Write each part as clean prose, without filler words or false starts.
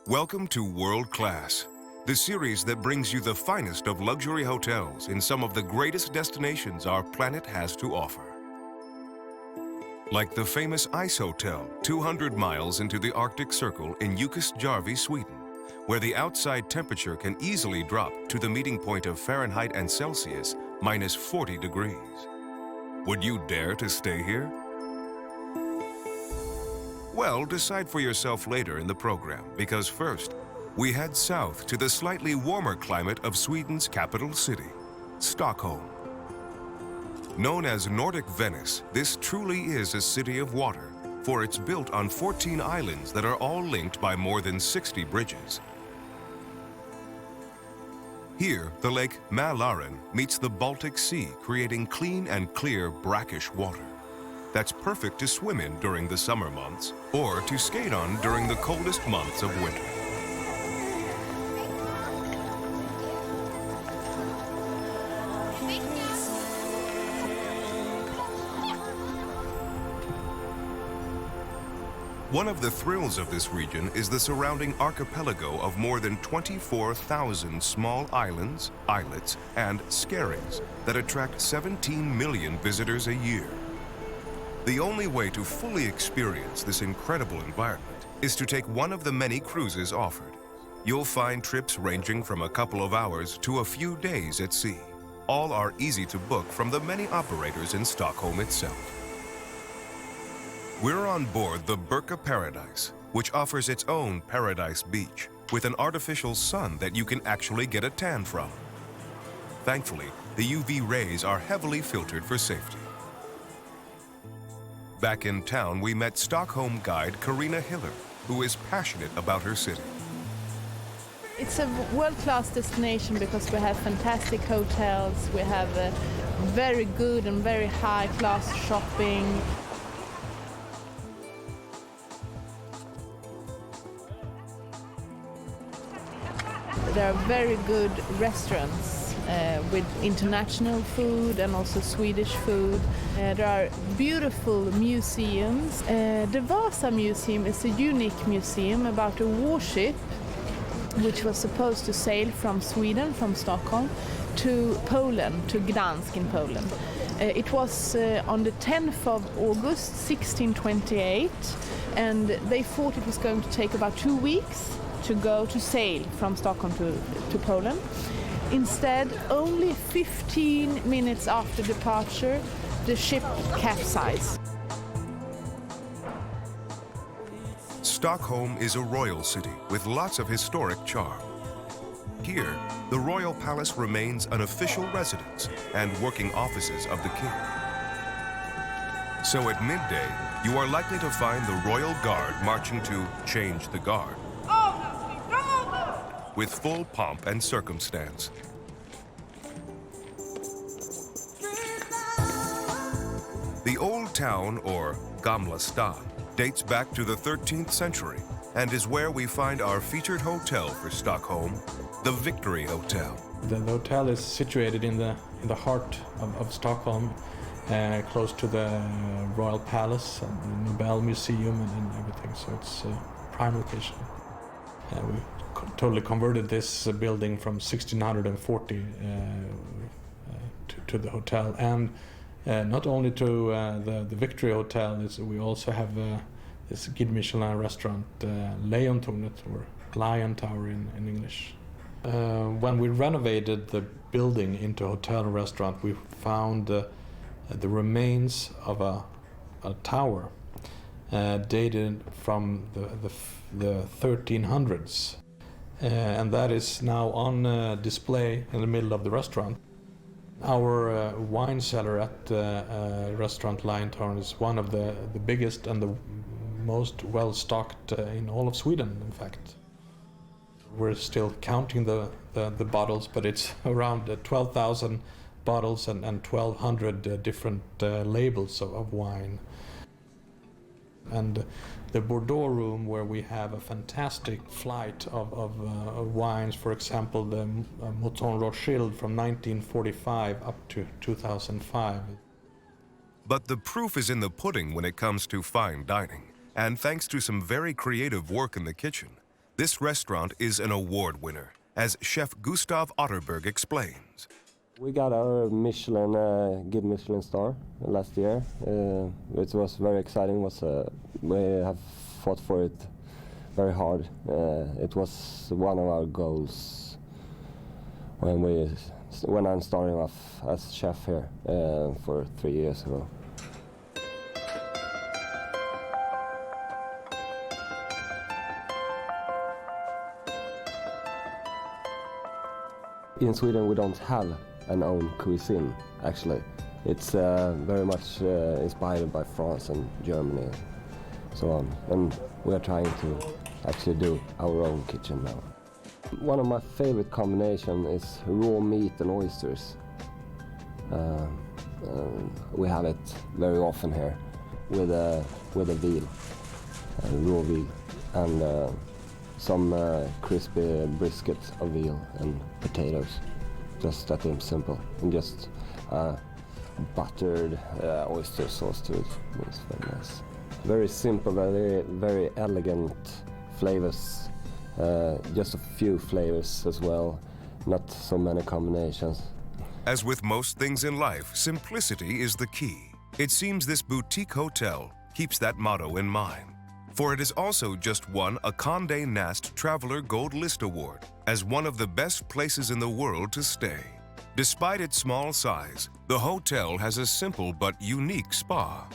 Welcome to World Class, the series that brings you the finest of luxury hotels in some of the greatest destinations our planet has to offer. Like the famous Ice Hotel 200 miles into the Arctic Circle in Jukkasjärvi, Sweden, where the outside temperature can easily drop to the meeting point of Fahrenheit and Celsius minus 40 degrees. Would you dare to stay here? Well, decide for yourself later in the program, because first, we head south to the slightly warmer climate of Sweden's capital city, Stockholm. Known as Nordic Venice, this truly is a city of water, for it's built on 14 islands that are all linked by more than 60 bridges. Here, the lake Mälaren meets the Baltic Sea, creating clean and clear brackish water that's perfect to swim in during the summer months or to skate on during the coldest months of winter. One of the thrills of this region is the surrounding archipelago of more than 24,000 small islands, islets, and skerries that attract 17 million visitors a year. The only way to fully experience this incredible environment is to take one of the many cruises offered. You'll find trips ranging from a couple of hours to a few days at sea. All are easy to book from the many operators in Stockholm itself. We're on board the Birka Paradise, which offers its own paradise beach with an artificial sun that you can actually get a tan from. Thankfully, the UV rays are heavily filtered for safety. Back in town, we met Stockholm guide Karina Hiller, who is passionate about her city. It's a world-class destination because we have fantastic hotels, we have very good and very high-class shopping. There are very good restaurants with international food and also Swedish food. There are beautiful museums. The Vasa Museum is a unique museum about a warship which was supposed to sail from Sweden, from Stockholm, to Poland, to Gdansk in Poland. It was on the 10th of August 1628, and they thought it was going to take about 2 weeks to sail from Stockholm to Poland. Instead, only 15 minutes after departure, the ship capsized. Stockholm is a royal city with lots of historic charm. Here, the royal palace remains an official residence and working offices of the king. So at midday, you are likely to find the royal guard marching to change the guard with full pomp and circumstance. The Old Town, or Gamla Stan, dates back to the 13th century and is where we find our featured hotel for Stockholm, the Victory Hotel. The hotel is situated in the heart of Stockholm, close to the Royal Palace and the Nobel Museum and everything, so it's a prime location. We totally converted this building from 1640 to the hotel, and not only to the Victory Hotel, we also have this Guide Michelin restaurant, Lejontornet, or Lion Tower in English. When we renovated the building into hotel and restaurant, we found the remains of a tower dated from the 1300s. And that is now on display in the middle of the restaurant. Our wine cellar at restaurant Lion Tower is one of the biggest and the most well-stocked in all of Sweden, in fact. We're still counting the bottles, but it's around 12,000 bottles and 1,200 different labels of wine. And the Bordeaux room, where we have a fantastic flight of wines, for example, the Mouton Rothschild from 1945 up to 2005. But the proof is in the pudding when it comes to fine dining. And thanks to some very creative work in the kitchen, This restaurant is an award winner, as Chef Gustav Otterberg explains. We got our good Michelin star last year. It was very exciting. We have fought for it very hard. It was one of our goals when I'm starting off as chef here for 3 years ago. In Sweden, we don't have an own cuisine, actually. It's very much inspired by France and Germany and so on. And we are trying to actually do our own kitchen now. One of my favorite combinations is raw meat and oysters. We have it very often here with a veal, raw veal, and some crispy brisket of veal and potatoes. Just that simple, and just buttered oyster sauce to it. It's very nice. Very simple, very elegant flavors. Just a few flavors as well, not so many combinations. As with most things in life, simplicity is the key. It seems this boutique hotel keeps that motto in mind. For it has also just won a Condé Nast Traveler Gold List Award as one of the best places in the world to stay. Despite its small size, the hotel has a simple but unique spa.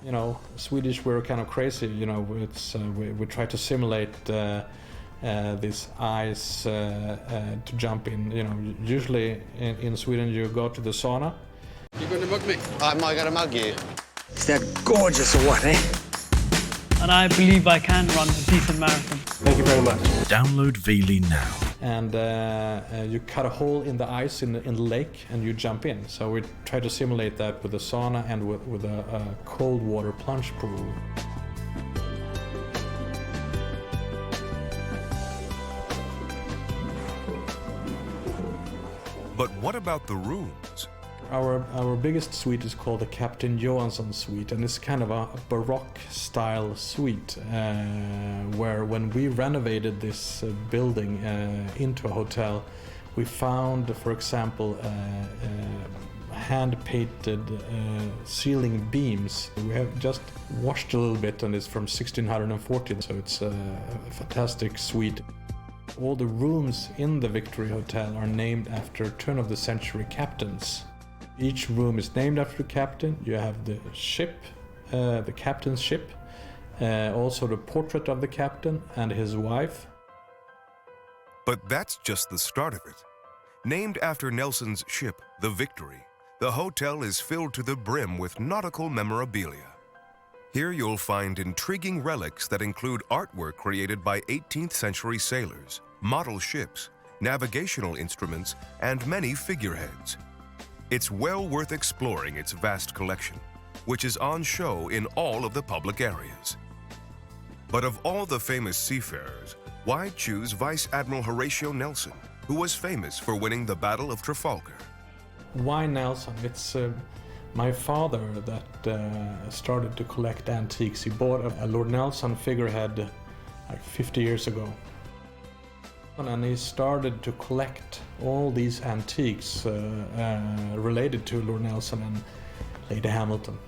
You know, Swedish, we're kind of crazy. You know, we try to simulate this ice to jump in. You know, usually in Sweden you go to the sauna. You going to mug me? I'm not going to mug you. Is that gorgeous or what, eh? And I believe I can run a decent marathon. Thank you very much. Download Veely now. And you cut a hole in the ice in the lake and you jump in. So we try to simulate that with a sauna and with a cold water plunge pool. But what about the rooms? Our biggest suite is called the Captain Johansson suite, and it's kind of a Baroque style suite where when we renovated this building into a hotel, we found, for example, hand-painted ceiling beams. We have just washed a little bit, and it's from 1614, so it's a fantastic suite. All the rooms in the Victory Hotel are named after turn-of-the-century captains. Each room is named after the captain. You have the ship, the captain's ship, also the portrait of the captain and his wife. But that's just the start of it. Named after Nelson's ship, the Victory, the hotel is filled to the brim with nautical memorabilia. Here you'll find intriguing relics that include artwork created by 18th century sailors, model ships, navigational instruments, and many figureheads. It's well worth exploring its vast collection, which is on show in all of the public areas. But of all the famous seafarers, why choose Vice Admiral Horatio Nelson, who was famous for winning the Battle of Trafalgar? Why Nelson? It's my father that started to collect antiques. He bought a Lord Nelson figurehead like 50 years ago. And he started to collect all these antiques related to Lord Nelson and Lady Hamilton.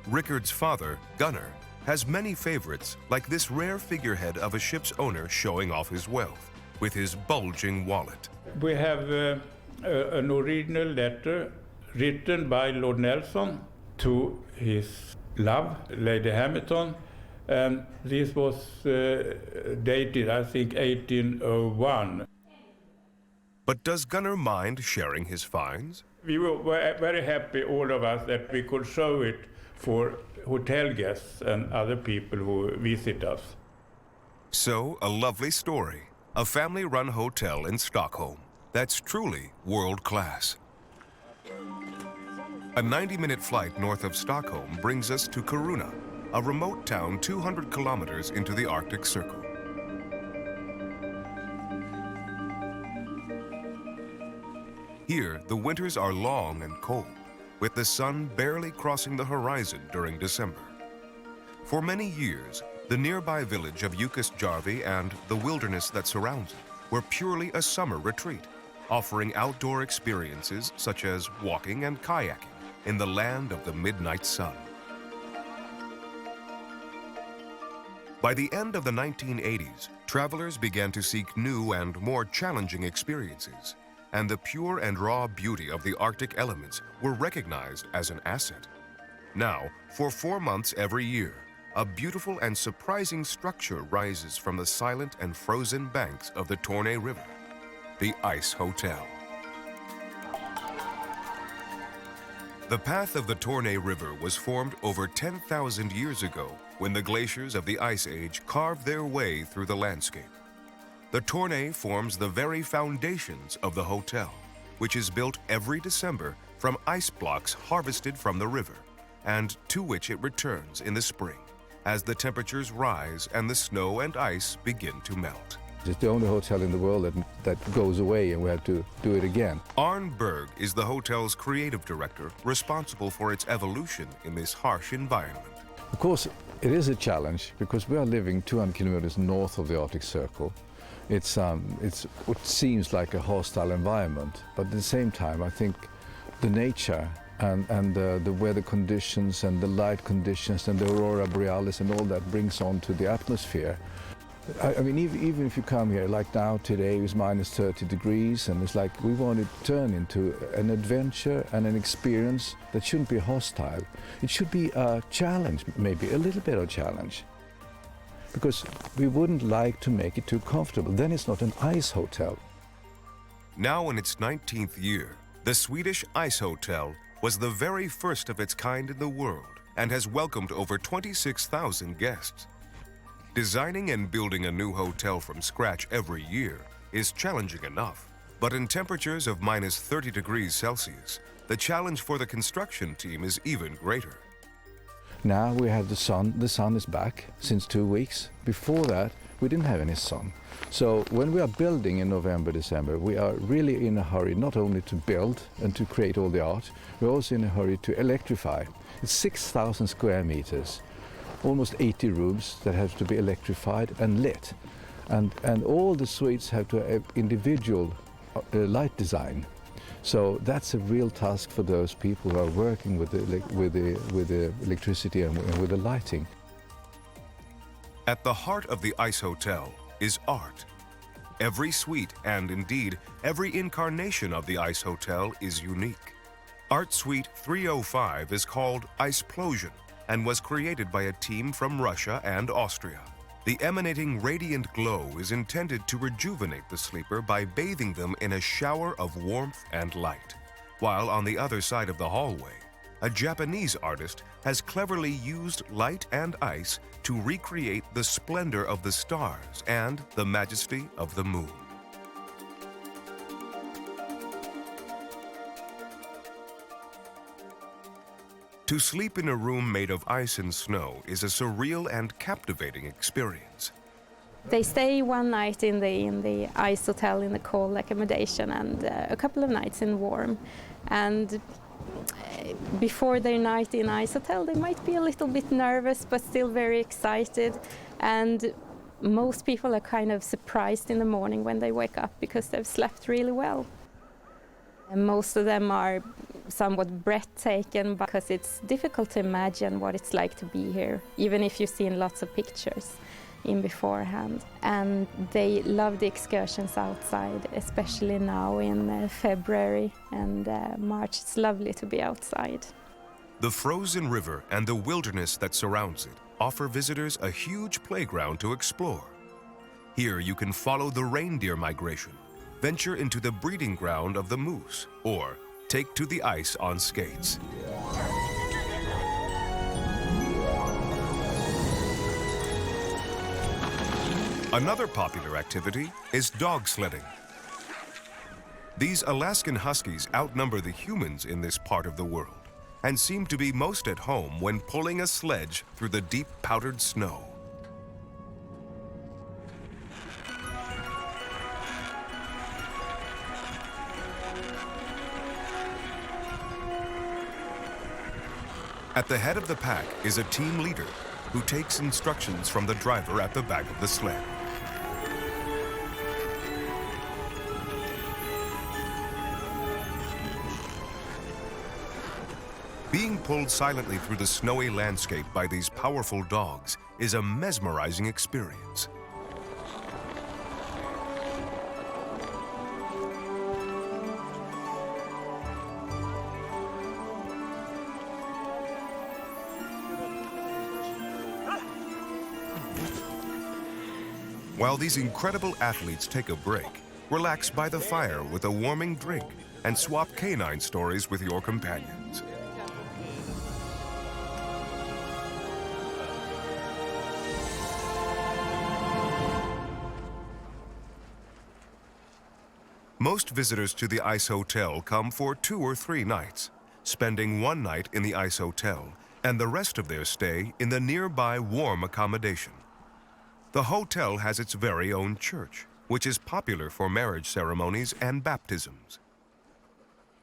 Rickard's father, Gunnar, has many favorites, like this rare figurehead of a ship's owner showing off his wealth with his bulging wallet. We have an original letter written by Lord Nelson to his love, Lady Hamilton. And this was dated, I think, 1801. But does Gunnar mind sharing his finds? We were very happy, all of us, that we could show it for hotel guests and other people who visit us. So, a lovely story. A family-run hotel in Stockholm that's truly world-class. A 90-minute flight north of Stockholm brings us to Kiruna, a remote town 200 kilometers into the Arctic Circle. Here, the winters are long and cold, with the sun barely crossing the horizon during December. For many years, The nearby village of Jukkasjärvi and the wilderness that surrounds it were purely a summer retreat, offering outdoor experiences such as walking and kayaking in the land of the midnight sun. By the end of the 1980s, travelers began to seek new and more challenging experiences, and the pure and raw beauty of the Arctic elements were recognized as an asset. Now, for 4 months every year, a beautiful and surprising structure rises from the silent and frozen banks of the Torne River, the Ice Hotel. The path of the Torne River was formed over 10,000 years ago when the glaciers of the Ice Age carved their way through the landscape. The Torne forms the very foundations of the hotel, which is built every December from ice blocks harvested from the river, and to which it returns in the spring, as the temperatures rise and the snow and ice begin to melt. It's the only hotel in the world that goes away and we have to do it again. Arne Berg is the hotel's creative director, responsible for its evolution in this harsh environment. Of course, it is a challenge because we are living 200 kilometers north of the Arctic Circle. It's what seems like a hostile environment, but at the same time, I think the nature and the weather conditions and the light conditions and the aurora borealis and all that brings on to the atmosphere. I mean, even if you come here, like now today is minus 30 degrees, and it's like we want to turn into an adventure and an experience that shouldn't be hostile. It should be a challenge, maybe a little bit of challenge. Because we wouldn't like to make it too comfortable. Then it's not an ice hotel. Now in its 19th year, the Swedish Ice Hotel was the very first of its kind in the world and has welcomed over 26,000 guests. Designing and building a new hotel from scratch every year is challenging enough, but in temperatures of minus 30 degrees Celsius, the challenge for the construction team is even greater. Now we have the sun. The sun is back since 2 weeks. Before that, we didn't have any sun. So when we are building in November, December, we are really in a hurry not only to build and to create all the art, we're also in a hurry to electrify. It's 6,000 square meters, almost 80 rooms that have to be electrified and lit. And all the suites have to have individual light design. So that's a real task for those people who are working with the electricity and with the lighting. At the heart of the Ice Hotel is art. Every suite and indeed every incarnation of the Ice Hotel is unique. Art Suite 305 is called Iceplosion and was created by a team from Russia and Austria. The emanating radiant glow is intended to rejuvenate the sleeper by bathing them in a shower of warmth and light. While on the other side of the hallway, a Japanese artist has cleverly used light and ice to recreate the splendor of the stars and the majesty of the moon. To sleep in a room made of ice and snow is a surreal and captivating experience. They stay one night in the ice hotel in the cold accommodation and a couple of nights in warm. And before their night in ice hotel, they might be a little bit nervous, but still very excited. And most people are kind of surprised in the morning when they wake up because they've slept really well. And most of them are somewhat breathtaking because it's difficult to imagine what it's like to be here, even if you've seen lots of pictures in beforehand. And they love the excursions outside, especially now in February and March. It's lovely to be outside. The frozen river and the wilderness that surrounds it offer visitors a huge playground to explore. Here you can follow the reindeer migration, venture into the breeding ground of the moose, or take to the ice on skates. Another popular activity is dog sledding. These Alaskan Huskies outnumber the humans in this part of the world and seem to be most at home when pulling a sledge through the deep powdered snow. At the head of the pack is a team leader who takes instructions from the driver at the back of the sled. Being pulled silently through the snowy landscape by these powerful dogs is a mesmerizing experience. While these incredible athletes take a break, relax by the fire with a warming drink and swap canine stories with your companions. Most visitors to the Ice Hotel come for 2 or 3 nights, spending one night in the Ice Hotel and the rest of their stay in the nearby warm accommodation. The hotel has its very own church, which is popular for marriage ceremonies and baptisms.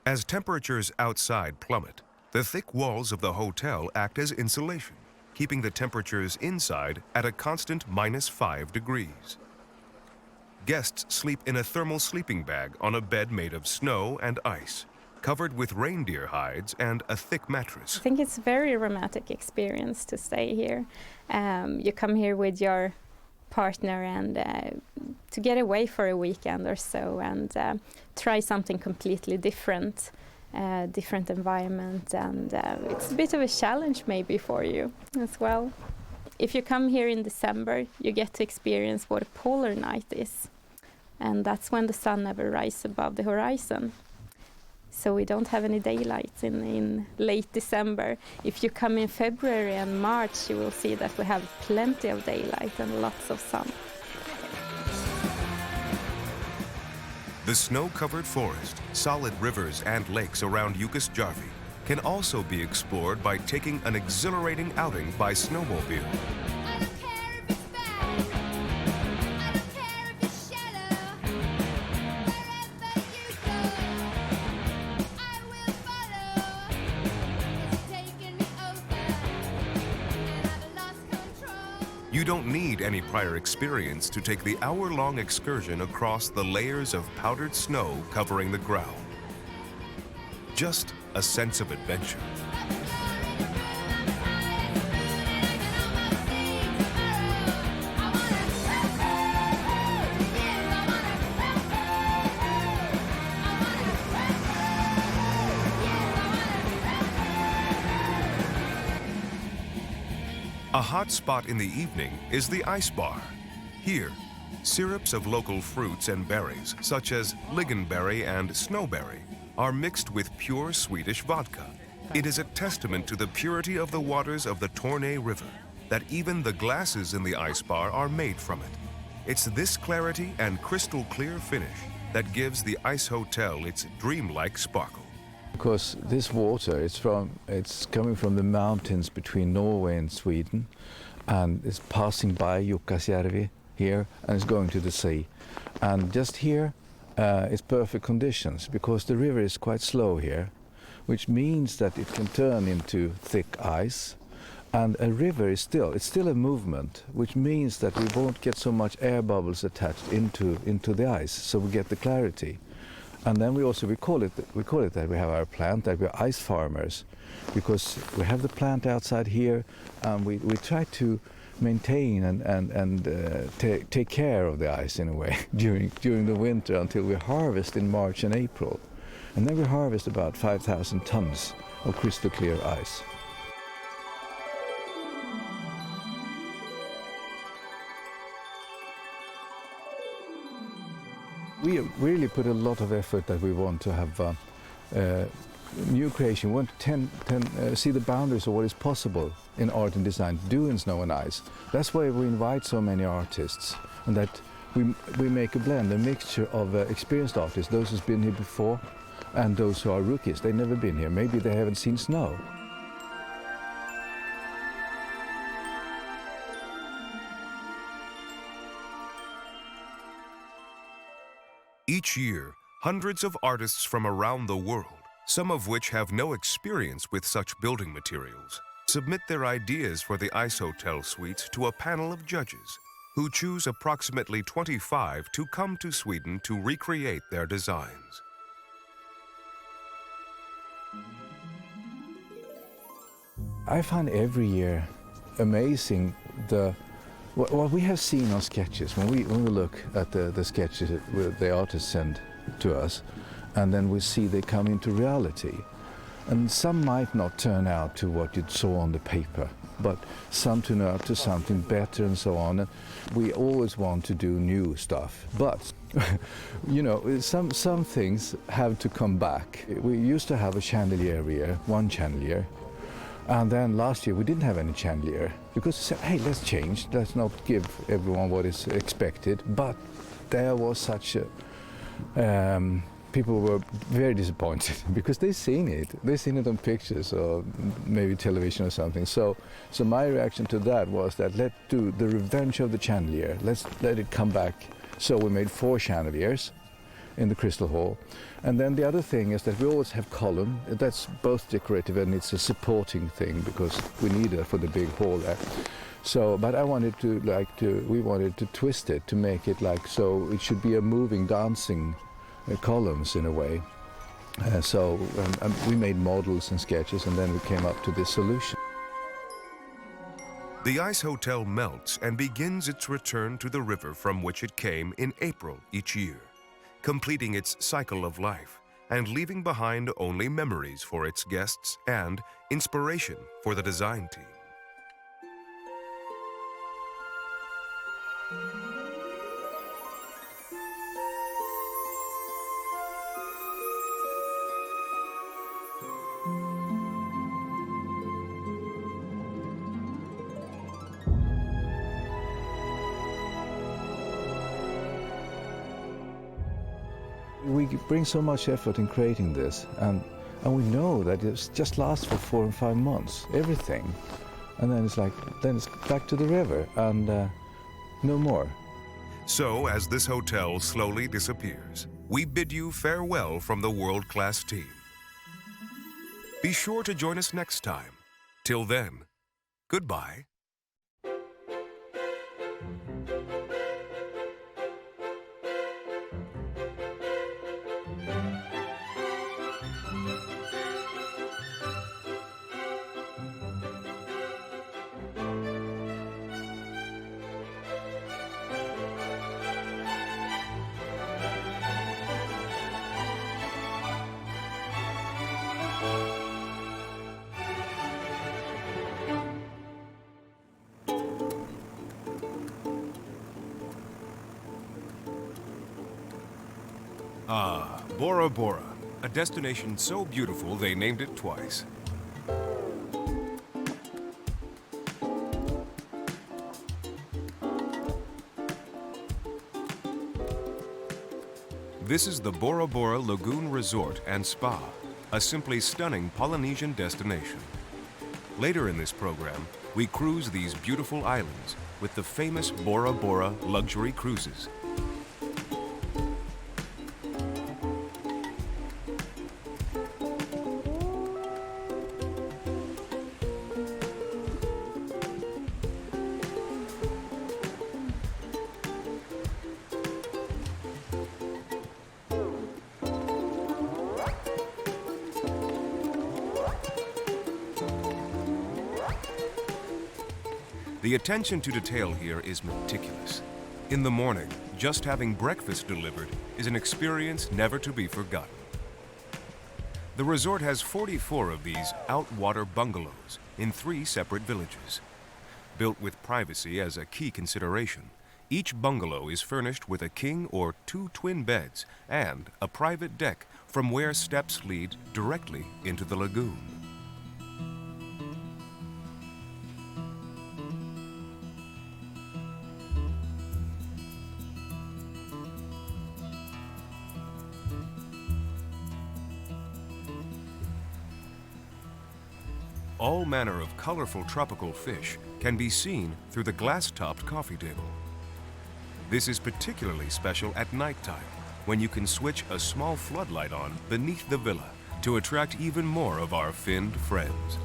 As temperatures outside plummet, the thick walls of the hotel act as insulation, keeping the temperatures inside at a constant -5 degrees. Guests sleep in a thermal sleeping bag on a bed made of snow and ice, covered with reindeer hides and a thick mattress. I think it's a very romantic experience to stay here. You come here with your partner and to get away for a weekend or so and try something completely different, different environment, and it's a bit of a challenge maybe for you as well. If you come here in December, you get to experience what a polar night is, and that's when the sun never rises above the horizon. So we don't have any daylight in late December. If you come in February and March, you will see that we have plenty of daylight and lots of sun. The snow-covered forest, solid rivers, and lakes around Jukkasjärvi can also be explored by taking an exhilarating outing by snowmobile. You don't need any prior experience to take the hour-long excursion across the layers of powdered snow covering the ground. Just a sense of adventure. A hot spot in the evening is the ice bar. Here, syrups of local fruits and berries, such as lingonberry and snowberry, are mixed with pure Swedish vodka. It is a testament to the purity of the waters of the Torne River that even the glasses in the ice bar are made from it. It's this clarity and crystal clear finish that gives the Ice Hotel its dreamlike sparkle. Because this water, it's coming from the mountains between Norway and Sweden, and it's passing by Jukkasjärvi here, and it's going to the sea. And just here, it's perfect conditions, because the river is quite slow here, which means that it can turn into thick ice. And a river is still a movement, which means that we won't get so much air bubbles attached into the ice, so we get the clarity. And then we call it that we have our plant, that we're ice farmers, because we have the plant outside here, and we try to maintain and take care of the ice in a way during the winter until we harvest in March and April. And then we harvest about 5,000 tons of crystal clear ice. We really put a lot of effort that we want to have new creation. We want to see the boundaries of what is possible in art and design to do in snow and ice. That's why we invite so many artists, and that we make a blend, a mixture of experienced artists, those who've been here before, and those who are rookies. They've never been here. Maybe they haven't seen snow. Each year, hundreds of artists from around the world, some of which have no experience with such building materials, submit their ideas for the ice hotel suites to a panel of judges who choose approximately 25 to come to Sweden to recreate their designs. I find every year amazing what we have seen on sketches. When we look at the sketches that the artists send to us, and then we see they come into reality. And some might not turn out to what you saw on the paper, but some turn out to something better and so on. And we always want to do new stuff, but you know, some things have to come back. We used to have a chandelier every year, one chandelier, and then last year we didn't have any chandelier because we said, hey, let's change, let's not give everyone what is expected. But there was such a people were very disappointed because they've seen it on pictures or maybe television or something. So my reaction to that was that let's do the revenge of the chandelier. Let's let it come back. So we made 4 chandeliers in the Crystal Hall. And then the other thing is that we always have column. That's both decorative and it's a supporting thing because we need it for the big hall there. So, but I wanted we wanted to twist it to make it like, so it should be a moving, dancing columns in a way. So we made models and sketches and then we came up to this solution. The ice hotel melts and begins its return to the river from which it came in April each year, completing its cycle of life and leaving behind only memories for its guests and inspiration for the design team. We bring so much effort in creating this, and we know that it just lasts for 4 and 5 months, everything. And then it's back to the river, and no more. So, as this hotel slowly disappears, we bid you farewell from the world-class team. Be sure to join us next time. Till then, goodbye. Ah, Bora Bora, a destination so beautiful they named it twice. This is the Bora Bora Lagoon Resort and Spa, a simply stunning Polynesian destination. Later in this program, we cruise these beautiful islands with the famous Bora Bora luxury cruises. The attention to detail here is meticulous. In the morning, just having breakfast delivered is an experience never to be forgotten. The resort has 44 of these outwater bungalows in 3 separate villages. Built with privacy as a key consideration, each bungalow is furnished with a king or 2 twin beds and a private deck from where steps lead directly into the lagoon. All manner of colorful tropical fish can be seen through the glass-topped coffee table. This is particularly special at nighttime, when you can switch a small floodlight on beneath the villa to attract even more of our finned friends.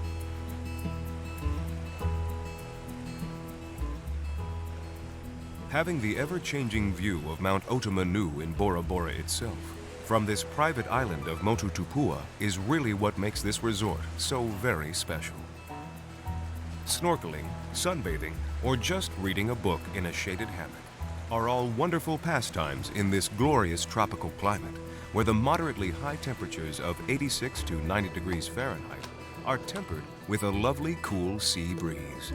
Having the ever-changing view of Mount Otamanu in Bora Bora itself, from this private island of Motutupua, is really what makes this resort so very special. Snorkeling, sunbathing, or just reading a book in a shaded hammock are all wonderful pastimes in this glorious tropical climate, where the moderately high temperatures of 86 to 90 degrees Fahrenheit are tempered with a lovely cool sea breeze.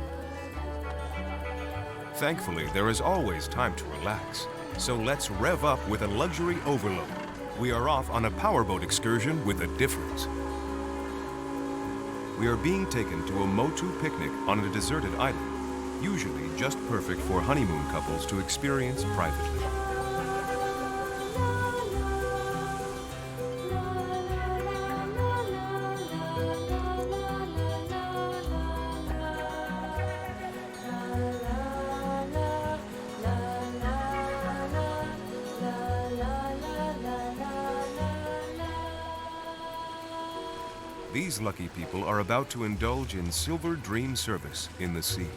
Thankfully, there is always time to relax, so let's rev up with a luxury overload. We are off on a powerboat excursion with a difference. We are being taken to a Motu picnic on a deserted island, usually just perfect for honeymoon couples to experience privately. These lucky people are about to indulge in silver dream service in the sea.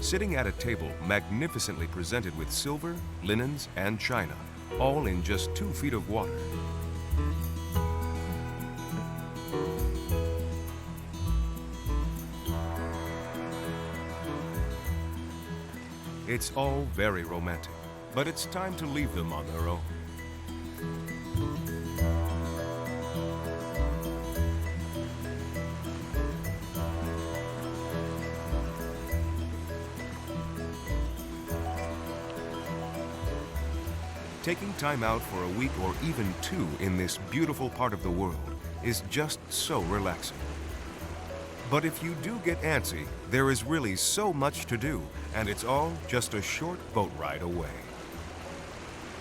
Sitting at a table magnificently presented with silver, linens, and china, all in just 2 feet of water. It's all very romantic, but it's time to leave them on their own. Taking time out for a week or even 2 in this beautiful part of the world is just so relaxing. But if you do get antsy, there is really so much to do, and it's all just a short boat ride away.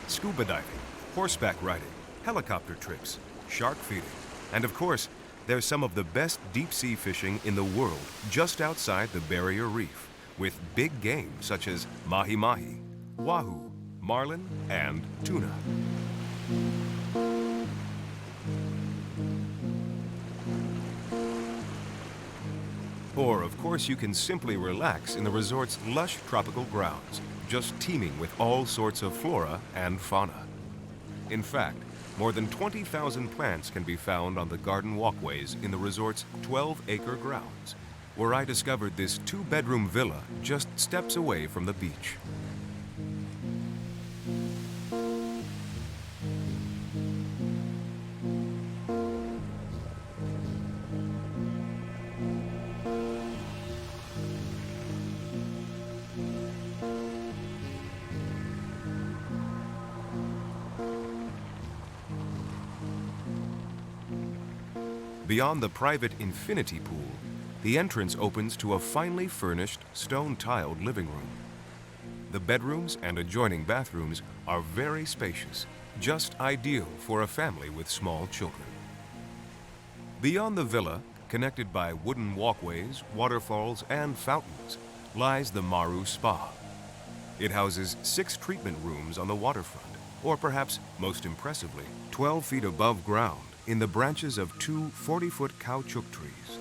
Scuba diving, horseback riding, helicopter trips, shark feeding, and of course, there's some of the best deep-sea fishing in the world just outside the Barrier Reef, with big game such as mahi-mahi, wahoo, marlin, and tuna. Or, of course, you can simply relax in the resort's lush tropical grounds, just teeming with all sorts of flora and fauna. In fact, more than 20,000 plants can be found on the garden walkways in the resort's 12-acre grounds, where I discovered this 2-bedroom villa just steps away from the beach. Beyond the private infinity pool, the entrance opens to a finely furnished, stone-tiled living room. The bedrooms and adjoining bathrooms are very spacious, just ideal for a family with small children. Beyond the villa, connected by wooden walkways, waterfalls, and fountains, lies the Maru Spa. It houses 6 treatment rooms on the waterfront, or perhaps most impressively, 12 feet above ground, in the branches of 2 40-foot caoutchouc trees.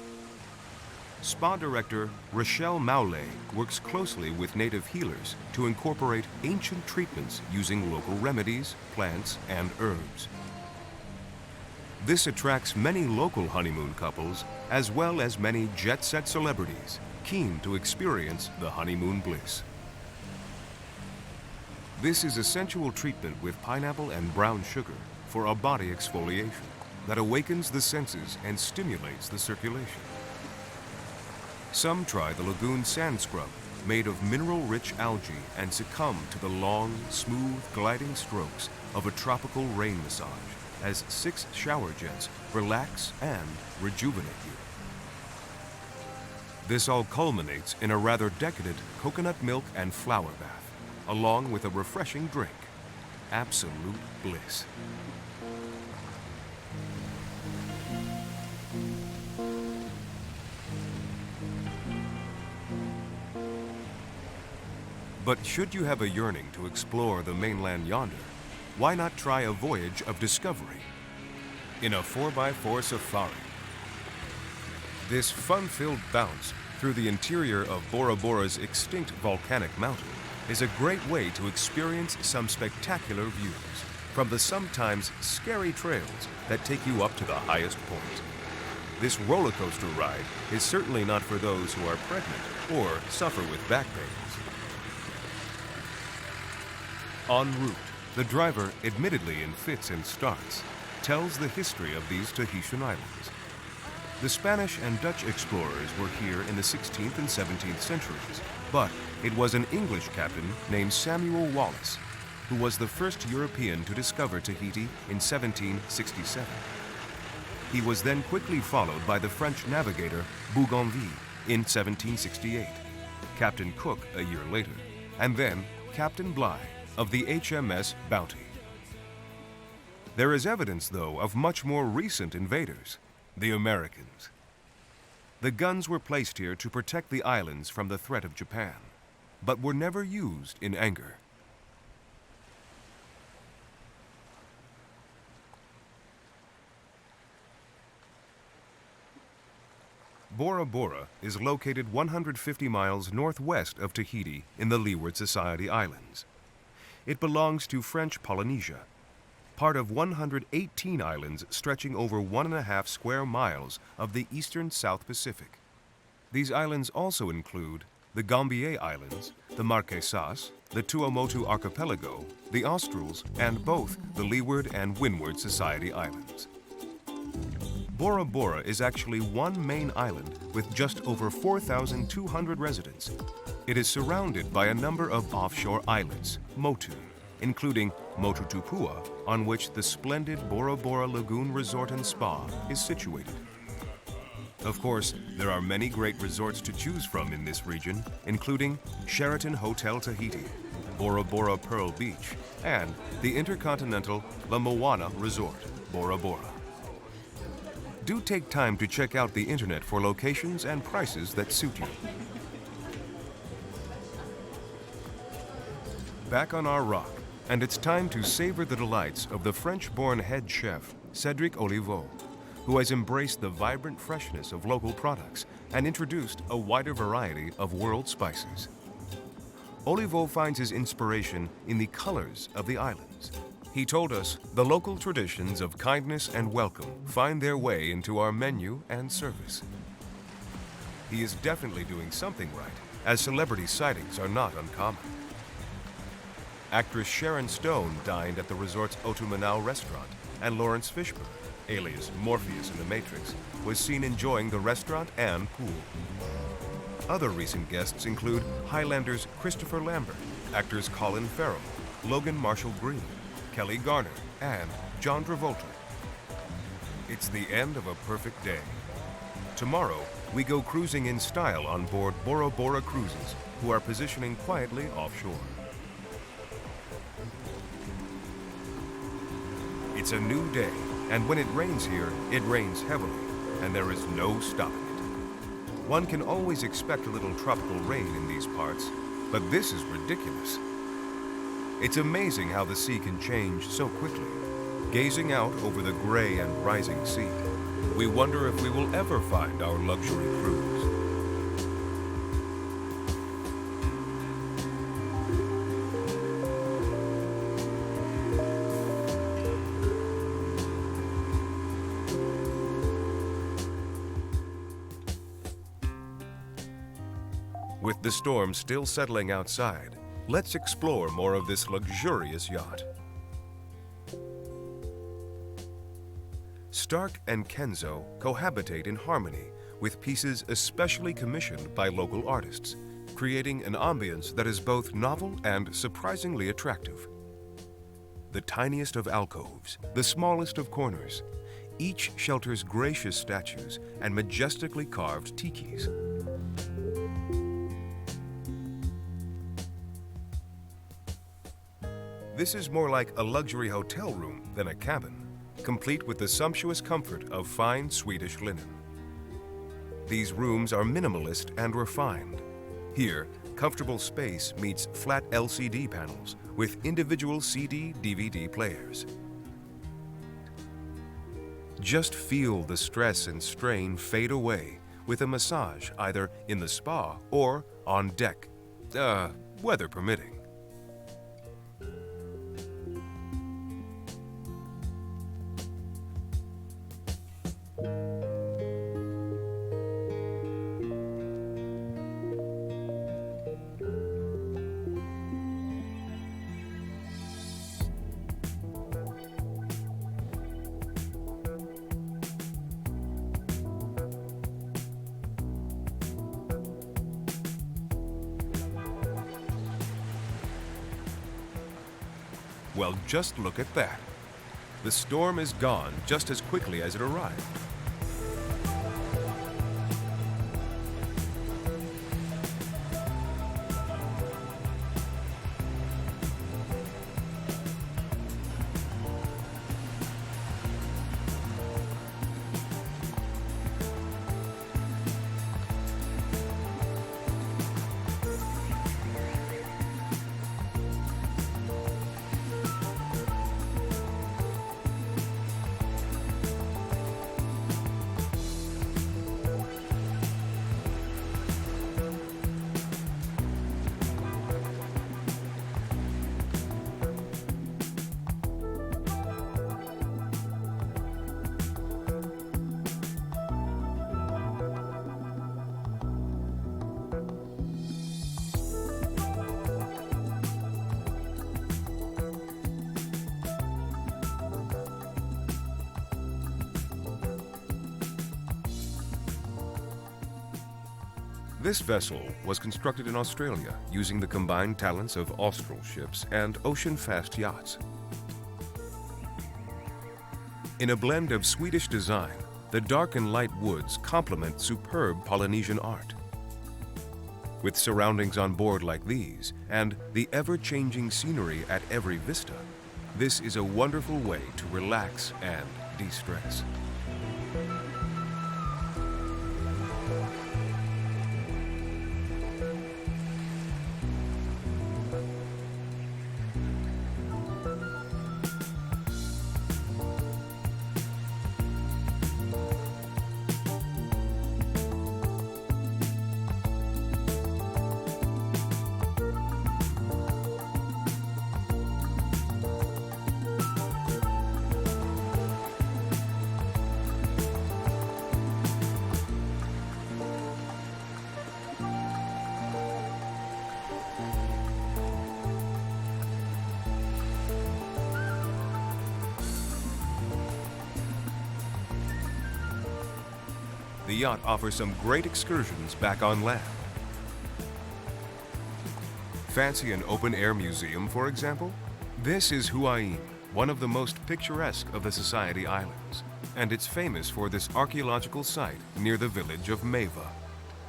Spa director Rochelle Maule works closely with native healers to incorporate ancient treatments using local remedies, plants, and herbs. This attracts many local honeymoon couples, as well as many jet-set celebrities keen to experience the honeymoon bliss. This is a sensual treatment with pineapple and brown sugar for a body exfoliation that awakens the senses and stimulates the circulation. Some try the lagoon sand scrub, made of mineral-rich algae, and succumb to the long, smooth, gliding strokes of a tropical rain massage as 6 shower jets relax and rejuvenate you. This all culminates in a rather decadent coconut milk and flower bath, along with a refreshing drink. Absolute bliss. But should you have a yearning to explore the mainland yonder, why not try a voyage of discovery in a 4x4 safari? This fun-filled bounce through the interior of Bora Bora's extinct volcanic mountain is a great way to experience some spectacular views from the sometimes scary trails that take you up to the highest point. This roller coaster ride is certainly not for those who are pregnant or suffer with back pains. En route, the driver, admittedly in fits and starts, tells the history of these Tahitian islands. The Spanish and Dutch explorers were here in the 16th and 17th centuries, but it was an English captain named Samuel Wallis who was the first European to discover Tahiti in 1767. He was then quickly followed by the French navigator Bougainville in 1768, Captain Cook a year later, and then Captain Bligh of the HMS Bounty. There is evidence, though, of much more recent invaders, the Americans. The guns were placed here to protect the islands from the threat of Japan, but were never used in anger. Bora Bora is located 150 miles northwest of Tahiti in the Leeward Society Islands. It belongs to French Polynesia, part of 118 islands stretching over 1.5 square miles of the eastern South Pacific. These islands also include the Gambier Islands, the Marquesas, the Tuamotu Archipelago, the Australs, and both the Leeward and Windward Society Islands. Bora Bora is actually one main island with just over 4,200 residents. It is surrounded by a number of offshore islets, motu, including Motu Tupua, on which the splendid Bora Bora Lagoon Resort and Spa is situated. Of course, there are many great resorts to choose from in this region, including Sheraton Hotel Tahiti, Bora Bora Pearl Beach, and the intercontinental La Moana Resort, Bora Bora. Do take time to check out the internet for locations and prices that suit you. Back on our rock, and it's time to savor the delights of the French-born head chef, Cédric Oliveau, who has embraced the vibrant freshness of local products and introduced a wider variety of world spices. Oliveau finds his inspiration in the colors of the islands. He told us the local traditions of kindness and welcome find their way into our menu and service. He is definitely doing something right, as celebrity sightings are not uncommon. Actress Sharon Stone dined at the resort's Otumanao restaurant, and Lawrence Fishburne, alias Morpheus in The Matrix, was seen enjoying the restaurant and pool. Other recent guests include Highlanders Christopher Lambert, actors Colin Farrell, Logan Marshall Green, Kelly Garner, and John Travolta. It's the end of a perfect day. Tomorrow, we go cruising in style on board Bora Bora Cruises, who are positioning quietly offshore. It's a new day, and when it rains here, it rains heavily, and there is no stopping it. One can always expect a little tropical rain in these parts, but this is ridiculous. It's amazing how the sea can change so quickly. Gazing out over the gray and rising sea, we wonder if we will ever find our luxury cruise. With the storm still settling outside, let's explore more of this luxurious yacht. Stark and Kenzo cohabitate in harmony with pieces especially commissioned by local artists, creating an ambience that is both novel and surprisingly attractive. The tiniest of alcoves, the smallest of corners, each shelters gracious statues and majestically carved tikis. This is more like a luxury hotel room than a cabin, complete with the sumptuous comfort of fine Swedish linen. These rooms are minimalist and refined. Here, comfortable space meets flat LCD panels with individual CD/DVD players. Just feel the stress and strain fade away with a massage either in the spa or on deck, weather permitting. Well, just look at that. The storm is gone just as quickly as it arrived. This vessel was constructed in Australia using the combined talents of Austral ships and ocean-fast yachts. In a blend of Swedish design, the dark and light woods complement superb Polynesian art. With surroundings on board like these and the ever-changing scenery at every vista, this is a wonderful way to relax and de-stress. The yacht offers some great excursions back on land. Fancy an open-air museum, for example? This is Hua-Hin, one of the most picturesque of the Society Islands, and it's famous for this archaeological site near the village of Meva.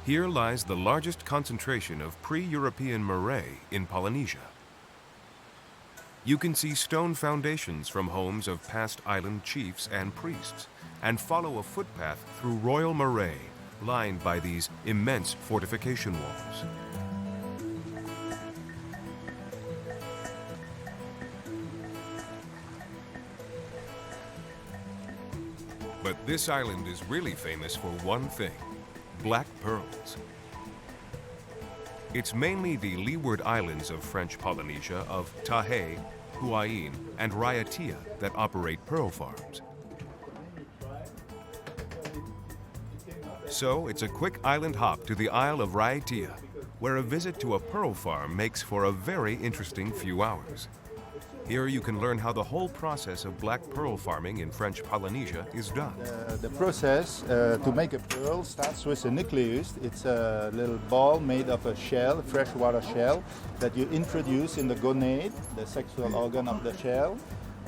Here lies the largest concentration of pre-European marae in Polynesia. You can see stone foundations from homes of past island chiefs and priests, and follow a footpath through royal marae lined by these immense fortification walls. But this island is really famous for one thing: black pearls. It's mainly the leeward islands of French Polynesia of Tahe, Hua-Hin, and Raiatea that operate pearl farms. So it's a quick island hop to the Isle of Raiatea, where a visit to a pearl farm makes for a very interesting few hours. Here you can learn how the whole process of black pearl farming in French Polynesia is done. The process to make a pearl starts with a nucleus. It's a little ball made of a shell, a freshwater shell, that you introduce in the gonade, the sexual organ of the shell.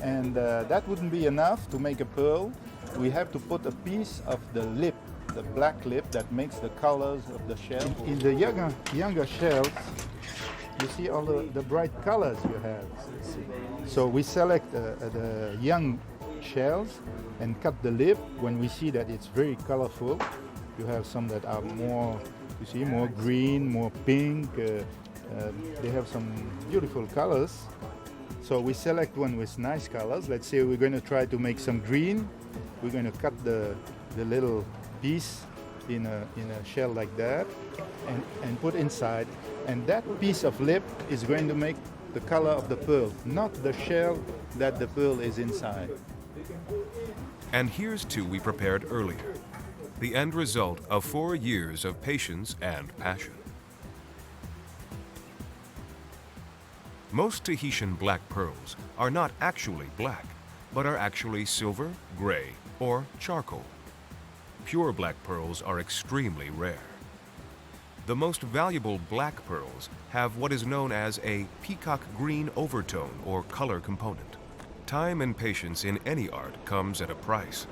And that wouldn't be enough to make a pearl. We have to put a piece of the lip, the black lip that makes the colors of the shell. In the younger shells, you see all the bright colors you have. So we select the young shells and cut the lip. When we see that it's very colorful, you have some that are more You see more green, more pink. They have some beautiful colors. So we select one with nice colors. Let's say we're going to try to make some green. We're going to cut the little piece in a shell like that and put inside. And that piece of lip is going to make the color of the pearl, not the shell that the pearl is inside. And here's two we prepared earlier. The end result of 4 years of patience and passion. Most Tahitian black pearls are not actually black, but are actually silver, gray, or charcoal. Pure black pearls are extremely rare. The most valuable black pearls have what is known as a peacock green overtone or color component. Time and patience in any art comes at a price.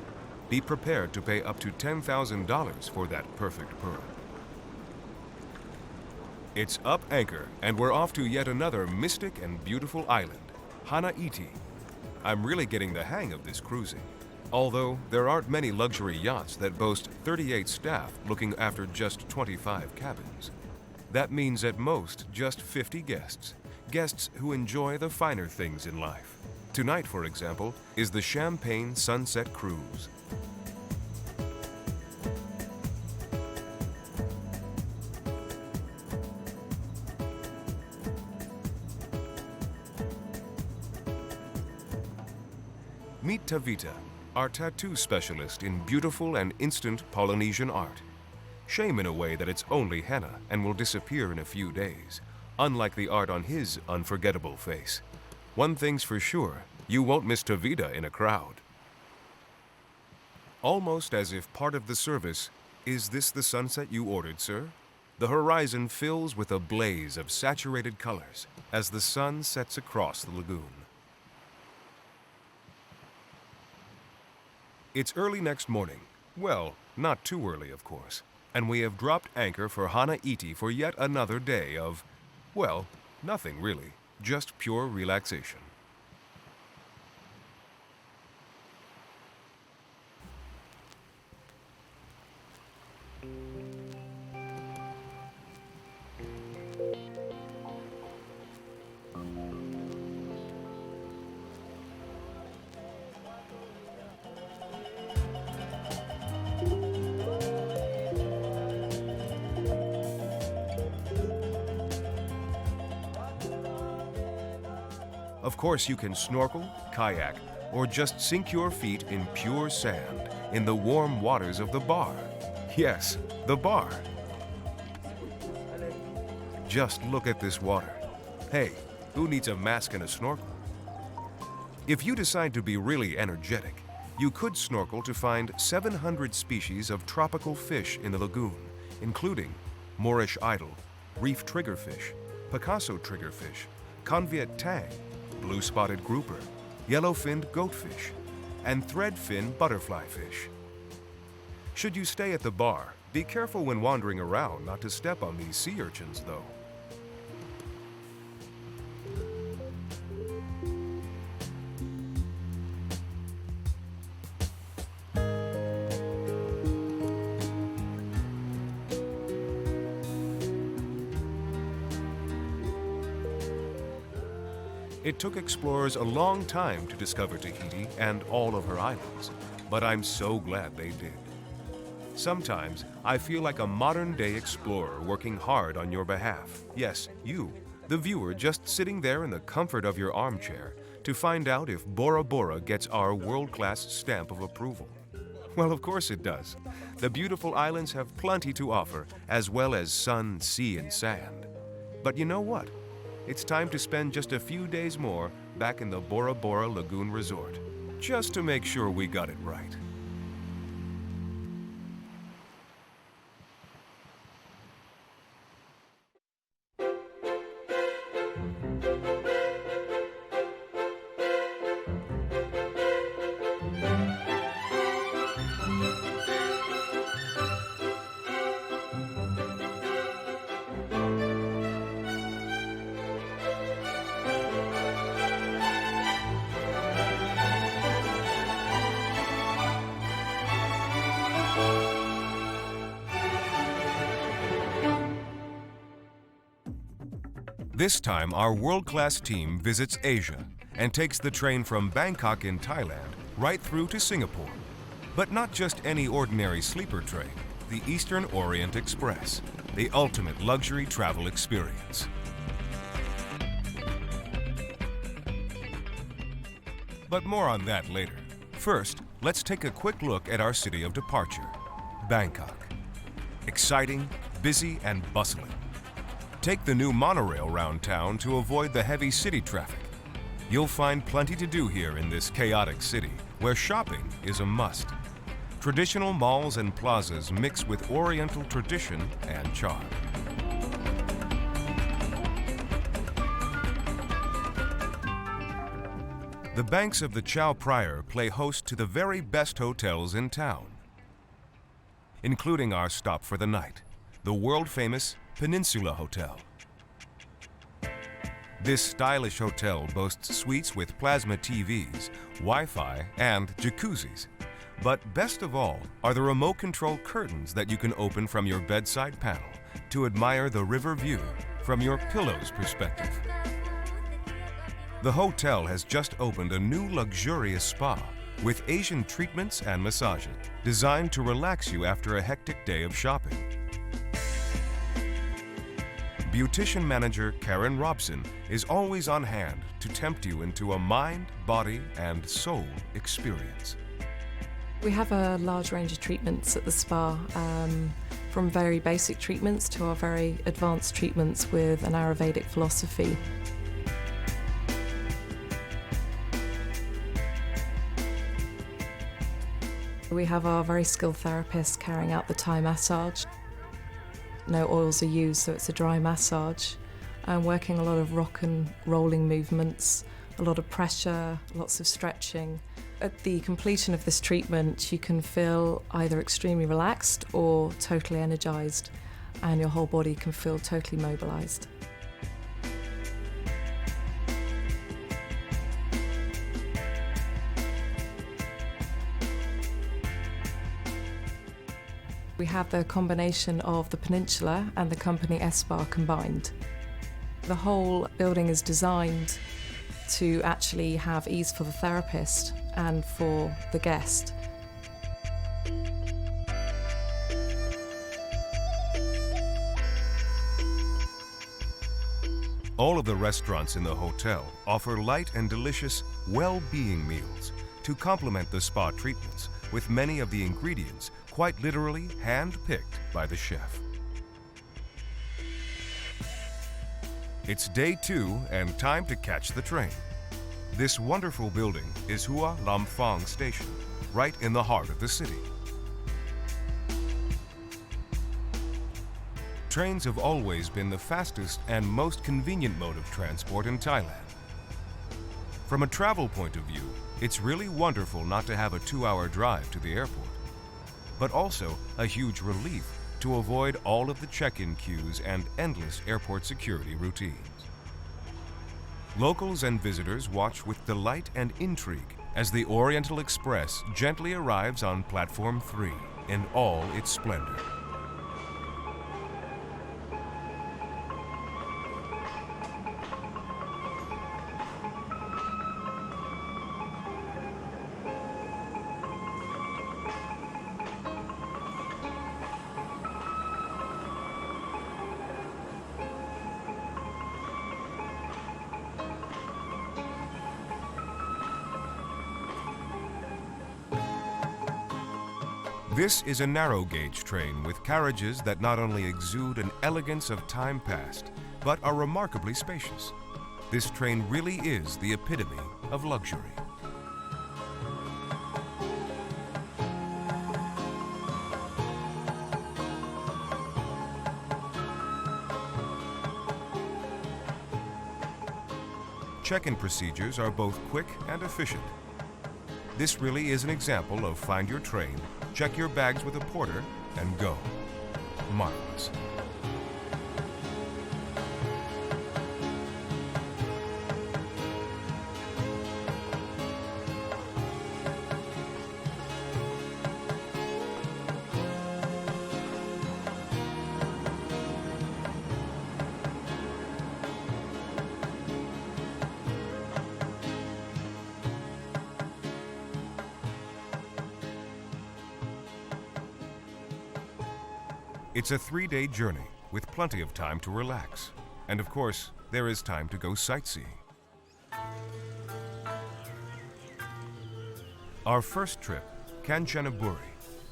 Be prepared to pay up to $10,000 for that perfect pearl. It's up anchor, and we're off to yet another mystic and beautiful island, Hana Iti. I'm really getting the hang of this cruising. Although there aren't many luxury yachts that boast 38 staff looking after just 25 cabins. That means at most just 50 guests, guests who enjoy the finer things in life. Tonight, for example, is the Champagne Sunset Cruise. Meet Tavita, our tattoo specialist in beautiful and instant Polynesian art. Shame in a way that it's only henna and will disappear in a few days, unlike the art on his unforgettable face. One thing's for sure, you won't miss Tavita in a crowd. Almost as if part of the service, is this the sunset you ordered, sir? The horizon fills with a blaze of saturated colors as the sun sets across the lagoon. It's early next morning. Well, not too early, of course. And we have dropped anchor for Hana Iti for yet another day of, well, nothing really, just pure relaxation. Of course, you can snorkel, kayak, or just sink your feet in pure sand in the warm waters of the bar. Yes, the bar. Just look at this water. Hey, who needs a mask and a snorkel? If you decide to be really energetic, you could snorkel to find 700 species of tropical fish in the lagoon, including Moorish idol, reef triggerfish, Picasso triggerfish, conviet tang, blue-spotted grouper, yellow-finned goatfish, and thread-fin butterfly fish. Should you stay at the bar, be careful when wandering around not to step on these sea urchins, though. It took explorers a long time to discover Tahiti and all of her islands, but I'm so glad they did. Sometimes I feel like a modern-day explorer working hard on your behalf. Yes, you, the viewer, just sitting there in the comfort of your armchair to find out if Bora Bora gets our world-class stamp of approval. Well, of course it does. The beautiful islands have plenty to offer, as well as sun, sea, and sand. But you know what? It's time to spend just a few days more back in the Bora Bora Lagoon Resort, just to make sure we got it right. This time, our world-class team visits Asia and takes the train from Bangkok in Thailand right through to Singapore. But not just any ordinary sleeper train, the Eastern Orient Express, the ultimate luxury travel experience. But more on that later. First, let's take a quick look at our city of departure, Bangkok. Exciting, busy, and bustling. Take the new monorail round town to avoid the heavy city traffic. You'll find plenty to do here in this chaotic city, where shopping is a must. Traditional malls and plazas mix with Oriental tradition and charm. The banks of the Chao Phraya play host to the very best hotels in town, including our stop for the night, the world-famous Peninsula Hotel. This stylish hotel boasts suites with plasma TVs, Wi-Fi, and jacuzzis. But best of all are the remote control curtains that you can open from your bedside panel to admire the river view from your pillow's perspective. The hotel has just opened a new luxurious spa with Asian treatments and massages designed to relax you after a hectic day of shopping. Beautician manager Karen Robson is always on hand to tempt you into a mind, body, and soul experience. We have a large range of treatments at the spa, from very basic treatments to our very advanced treatments with an Ayurvedic philosophy. We have our very skilled therapists carrying out the Thai massage. No oils are used, so it's a dry massage. And working a lot of rock and rolling movements, a lot of pressure, lots of stretching. At the completion of this treatment, you can feel either extremely relaxed or totally energized, and your whole body can feel totally mobilized. We have the combination of the Peninsula and the company S-Bar combined. The whole building is designed to actually have ease for the therapist and for the guest. All of the restaurants in the hotel offer light and delicious well-being meals to complement the spa treatments, with many of the ingredients quite literally hand-picked by the chef. It's day 2 and time to catch the train. This wonderful building is Hua Lam Phang Station, right in the heart of the city. Trains have always been the fastest and most convenient mode of transport in Thailand. From a travel point of view, it's really wonderful not to have a 2-hour drive to the airport, but also a huge relief to avoid all of the check-in queues and endless airport security routines. Locals and visitors watch with delight and intrigue as the Oriental Express gently arrives on Platform 3 in all its splendor. This is a narrow-gauge train with carriages that not only exude an elegance of time past, but are remarkably spacious. This train really is the epitome of luxury. Check-in procedures are both quick and efficient. This really is an example of find your train, check your bags with a porter, and go. Marvelous. It's a 3-day journey with plenty of time to relax. And of course, there is time to go sightseeing. Our first trip, Kanchanaburi,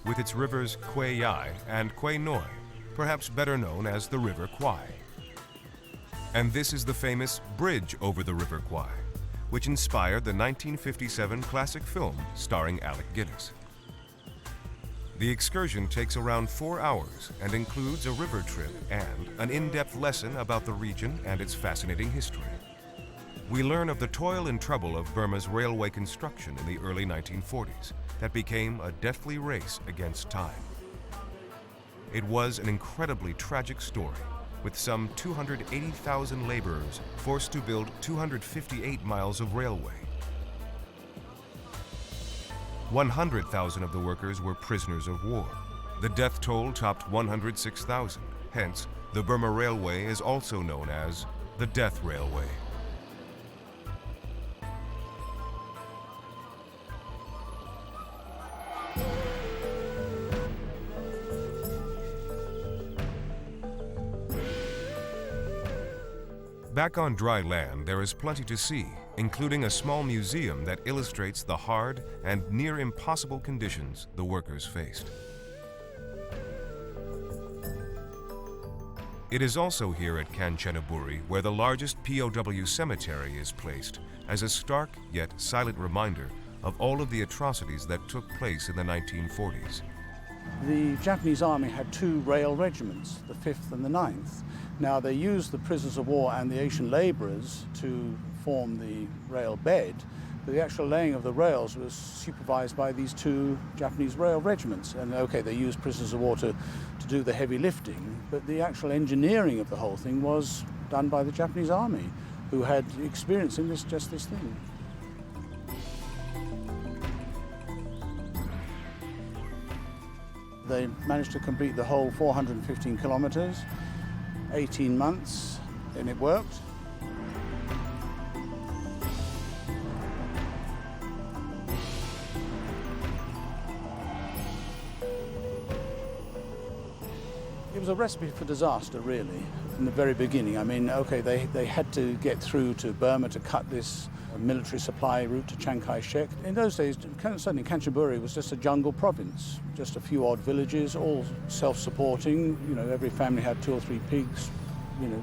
with its rivers Kwai Yai and Kwai Noi, perhaps better known as the River Kwai. And this is the famous bridge over the River Kwai, which inspired the 1957 classic film starring Alec Guinness. The excursion takes around 4 hours and includes a river trip and an in-depth lesson about the region and its fascinating history. We learn of the toil and trouble of Burma's railway construction in the early 1940s that became a deathly race against time. It was an incredibly tragic story, with some 280,000 laborers forced to build 258 miles of railway. 100,000 of the workers were prisoners of war. The death toll topped 106,000. Hence, the Burma Railway is also known as the Death Railway. Back on dry land, there is plenty to see, including a small museum that illustrates the hard and near impossible conditions the workers faced. It is also here at Kanchanaburi where the largest POW cemetery is placed as a stark yet silent reminder of all of the atrocities that took place in the 1940s. The Japanese army had 2 rail regiments, the 5th and the 9th. Now they used the prisoners of war and the Asian labourers to form the rail bed, but the actual laying of the rails was supervised by these 2 Japanese rail regiments. And okay, they used prisoners of war to do the heavy lifting, but the actual engineering of the whole thing was done by the Japanese army, who had experience in just this thing. They managed to complete the whole 415 kilometers, 18 months, and it worked. It was a recipe for disaster, really, from the very beginning. I mean, okay, they had to get through to Burma to cut this military supply route to Chiang Kai-shek. In those days, certainly Kanchanaburi was just a jungle province, just a few odd villages, all self-supporting. You know, every family had 2 or 3 pigs,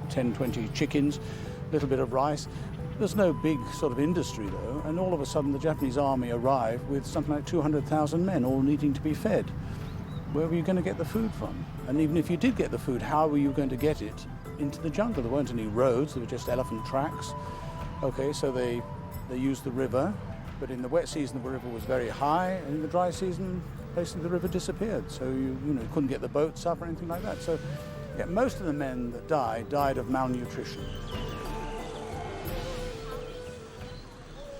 10, 20 chickens, a little bit of rice. There's no big sort of industry, though, and all of a sudden the Japanese army arrived with something like 200,000 men, all needing to be fed. Where were you going to get the food from? And even if you did get the food, how were you going to get it into the jungle? There weren't any roads, there were just elephant tracks. Okay, so they used the river, but in the wet season the river was very high, and in the dry season basically the river disappeared, so you couldn't get the boats up or anything like that. So yeah, most of the men that died of malnutrition.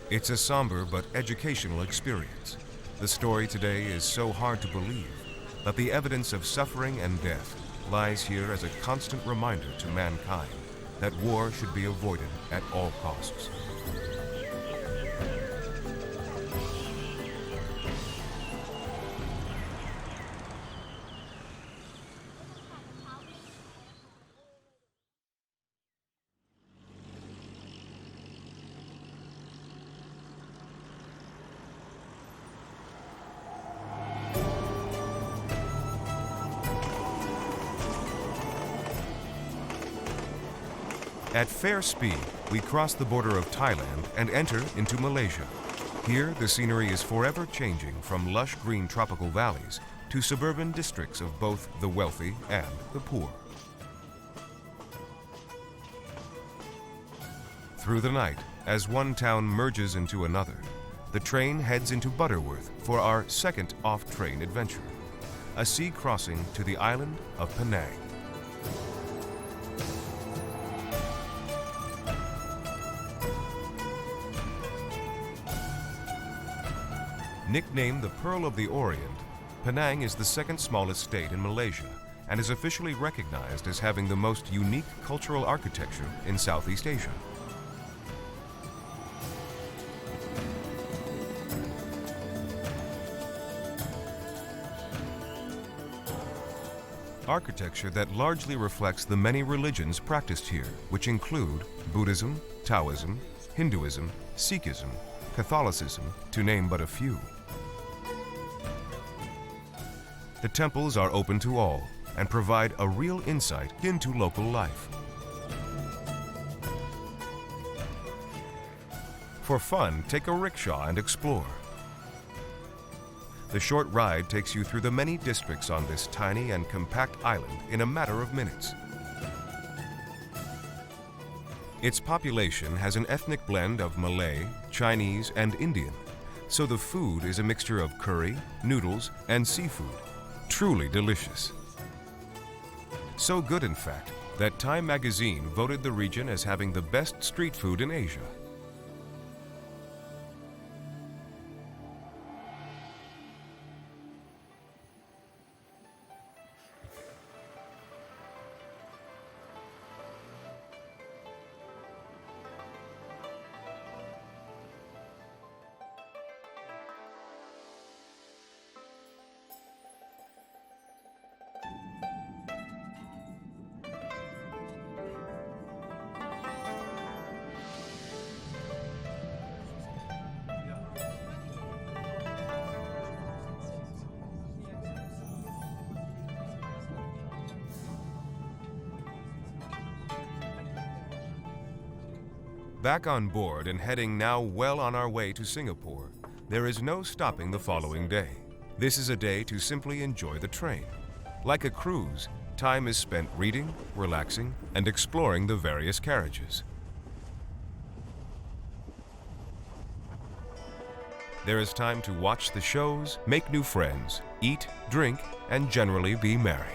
It's a somber but educational experience. The story today is so hard to believe, but the evidence of suffering and death lies here as a constant reminder to mankind that war should be avoided at all costs. At fair speed, we cross the border of Thailand and enter into Malaysia. Here, the scenery is forever changing from lush green tropical valleys to suburban districts of both the wealthy and the poor. Through the night, as one town merges into another, the train heads into Butterworth for our second off-train adventure, a sea crossing to the island of Penang. Nicknamed the Pearl of the Orient, Penang is the second smallest state in Malaysia and is officially recognized as having the most unique cultural architecture in Southeast Asia. architecture that largely reflects the many religions practiced here, which include Buddhism, Taoism, Hinduism, Sikhism, Catholicism, to name but a few. The temples are open to all and provide a real insight into local life. For fun, take a rickshaw and explore. The short ride takes you through the many districts on this tiny and compact island in a matter of minutes. Its population has an ethnic blend of Malay, Chinese, and Indian, so the food is a mixture of curry, noodles, and seafood. Truly delicious. So good, in fact, that Time magazine voted the region as having the best street food in Asia. Back on board and heading now well on our way to Singapore, there is no stopping the following day. This is a day to simply enjoy the train. Like a cruise, time is spent reading, relaxing, and exploring the various carriages. There is time to watch the shows, make new friends, eat, drink, and generally be merry.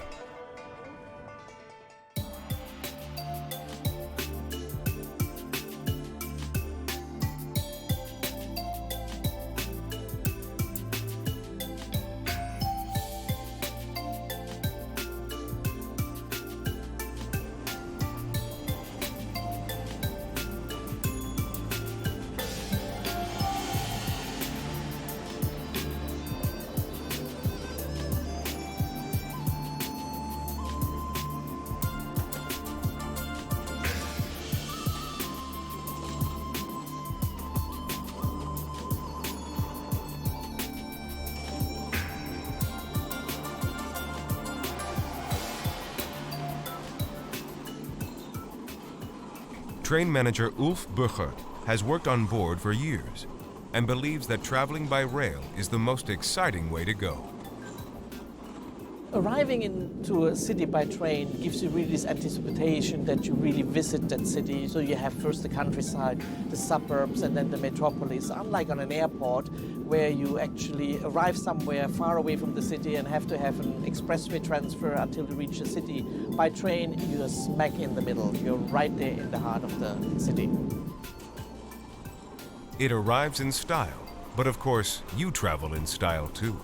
Train manager Ulf Buchert has worked on board for years and believes that traveling by rail is the most exciting way to go. Arriving into a city by train gives you really this anticipation that you really visit that city. So you have first the countryside, the suburbs, and then the metropolis. Unlike on an airport, where you actually arrive somewhere far away from the city and have to have an expressway transfer until you reach the city. By train, you're smack in the middle. You're right there in the heart of the city. It arrives in style, but of course, you travel in style too.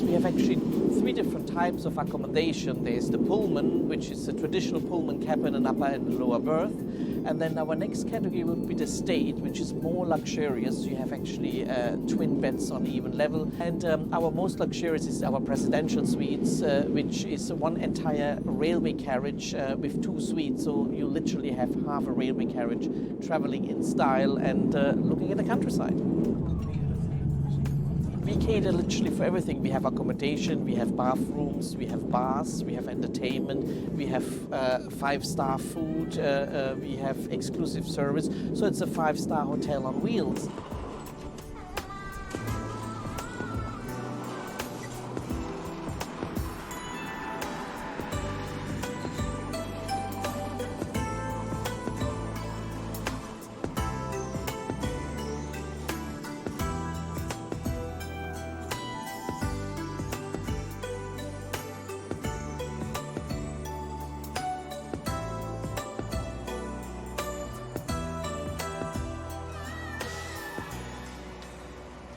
We have actually three different types of accommodation. There's the Pullman, which is a traditional Pullman cabin, an upper and lower berth. And then our next category would be the State, which is more luxurious. You have actually twin beds on even level. And our most luxurious is our presidential suites, which is one entire railway carriage with two suites. So you literally have half a railway carriage traveling in style and looking at the countryside. We cater literally for everything. We have accommodation, we have bathrooms, we have bars, we have entertainment, we have five-star food, we have exclusive service. So it's a five-star hotel on wheels.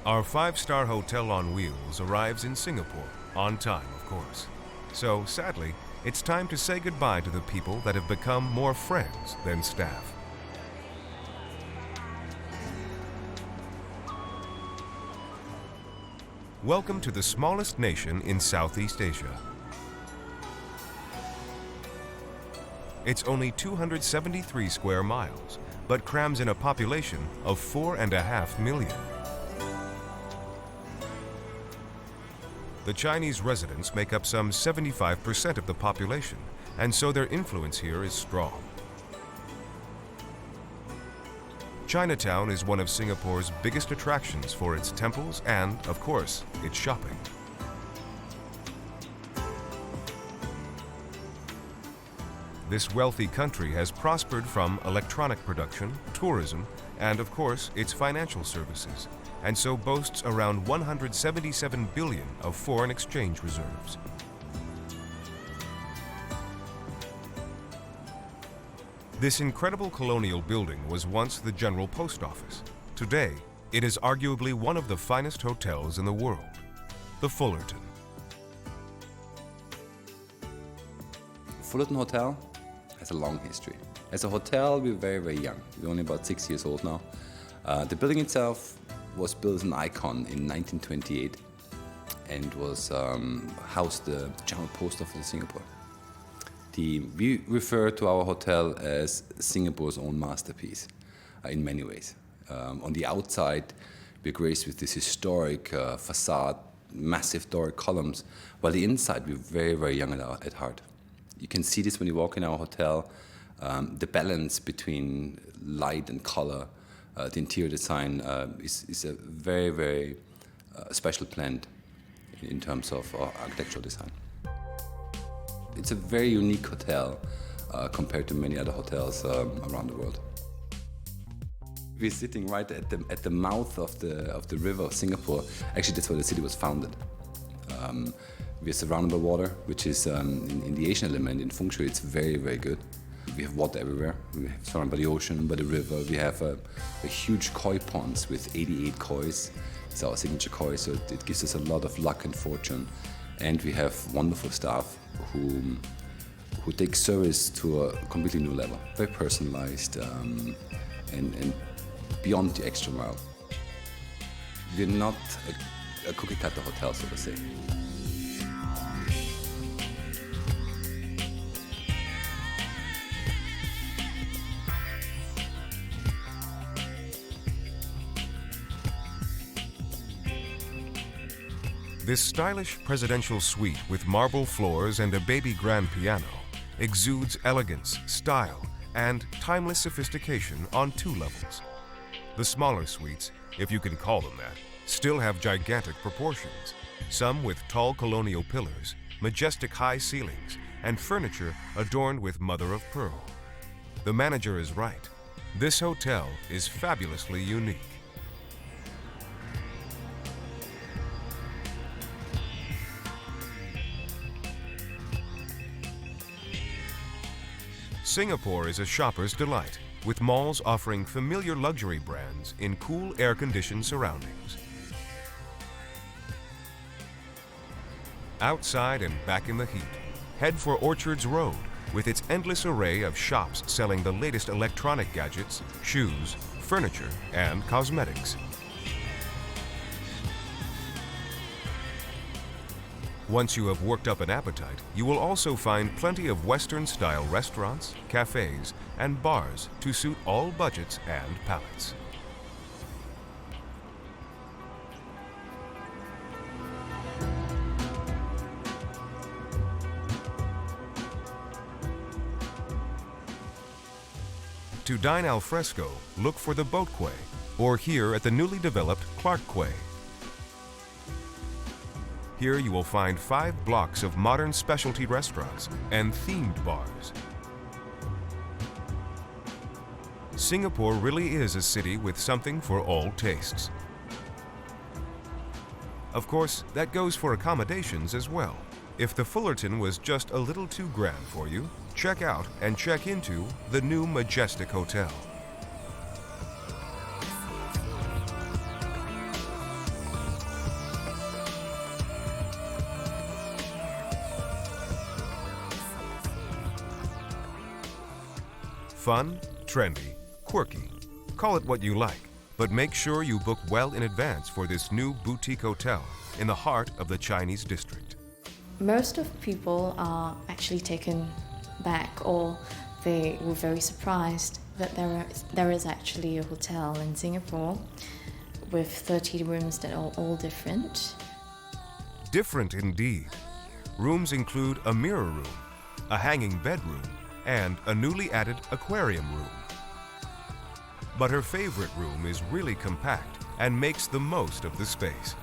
Our five-star hotel on wheels arrives in Singapore, on time, of course. So, sadly, it's time to say goodbye to the people that have become more friends than staff. Welcome to the smallest nation in Southeast Asia. It's only 273 square miles, but crams in a population of 4.5 million. The Chinese residents make up some 75% of the population, and so their influence here is strong. Chinatown is one of Singapore's biggest attractions for its temples and, of course, its shopping. This wealthy country has prospered from electronic production, tourism, and, of course, its financial services, and so boasts around 177 billion of foreign exchange reserves. This incredible colonial building was once the General Post Office. Today, it is arguably one of the finest hotels in the world, the Fullerton. Fullerton Hotel has a long history. As a hotel, we're very, very young. We're only about 6 years old now. The building itself was built as an icon in 1928 and was housed the General Post Office of Singapore. We refer to our hotel as Singapore's own masterpiece in many ways. On the outside, we're graced with this historic facade, massive Doric columns, while the inside we're very, very young at heart. You can see this when you walk in our hotel, the balance between light and color, the interior design is a very, very special blend in terms of architectural design. It's a very unique hotel compared to many other hotels around the world. We're sitting right at the mouth of the river of Singapore. Actually, that's where the city was founded. We're surrounded by water, which is in the Asian element, in feng shui, it's very, very good. We have water everywhere. We're surrounded by the ocean, by the river. We have a huge koi ponds with 88 kois. It's our signature koi, so it gives us a lot of luck and fortune. And we have wonderful staff who take service to a completely new level, very personalized and beyond the extra mile. We're not a cookie-cutter hotel, so to say. This stylish presidential suite with marble floors and a baby grand piano exudes elegance, style, and timeless sophistication on 2 levels. The smaller suites, if you can call them that, still have gigantic proportions, some with tall colonial pillars, majestic high ceilings, and furniture adorned with mother of pearl. The manager is right. This hotel is fabulously unique. Singapore is a shopper's delight, with malls offering familiar luxury brands in cool, air-conditioned surroundings. Outside and back in the heat, head for Orchards Road, with its endless array of shops selling the latest electronic gadgets, shoes, furniture, and cosmetics. Once you have worked up an appetite, you will also find plenty of Western-style restaurants, cafes, and bars to suit all budgets and palates. To dine al fresco, look for the Boat Quay, or here at the newly developed Clark Quay. Here you will find 5 blocks of modern specialty restaurants and themed bars. Singapore really is a city with something for all tastes. Of course, that goes for accommodations as well. If the Fullerton was just a little too grand for you, check out and check into the new Majestic Hotel. Fun, trendy, quirky. Call it what you like, but make sure you book well in advance for this new boutique hotel in the heart of the Chinese district. Most of people are actually taken back or they were very surprised that there is actually a hotel in Singapore with 30 rooms that are all different. Different indeed. Rooms include a mirror room, a hanging bedroom, and a newly added aquarium room. But her favorite room is really compact and makes the most of the space.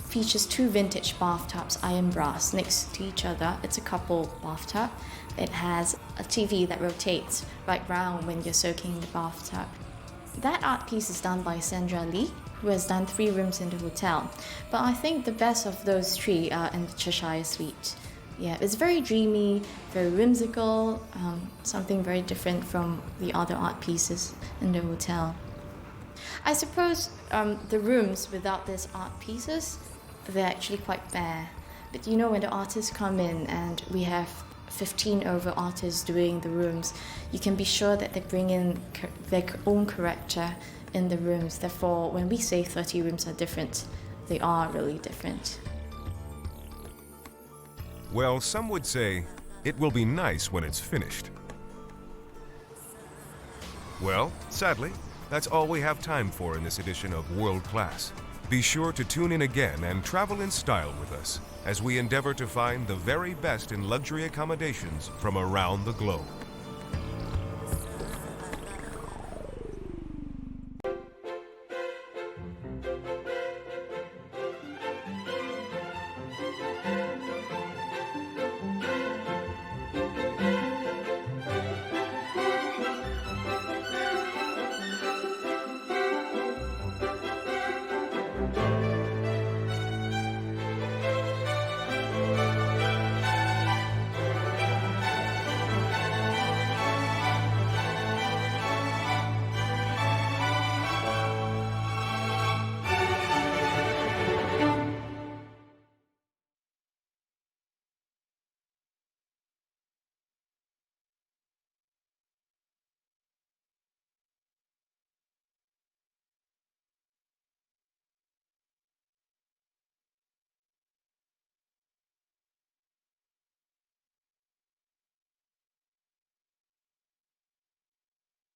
Features 2 vintage bathtubs, iron brass, next to each other. It's a couple bathtub. It has a TV that rotates right round when you're soaking in the bathtub. That art piece is done by Sandra Lee, who has done 3 rooms in the hotel. But I think the best of those 3 are in the Cheshire Suite. Yeah, it's very dreamy, very whimsical, something very different from the other art pieces in the hotel. I suppose the rooms without these art pieces, they're actually quite bare. But you know, when the artists come in and we have 15 over artists doing the rooms, you can be sure that they bring in their own character in the rooms. Therefore, when we say 30 rooms are different, they are really different. Well, some would say it will be nice when it's finished. Well, sadly, that's all we have time for in this edition of World Class. Be sure to tune in again and travel in style with us as we endeavor to find the very best in luxury accommodations from around the globe.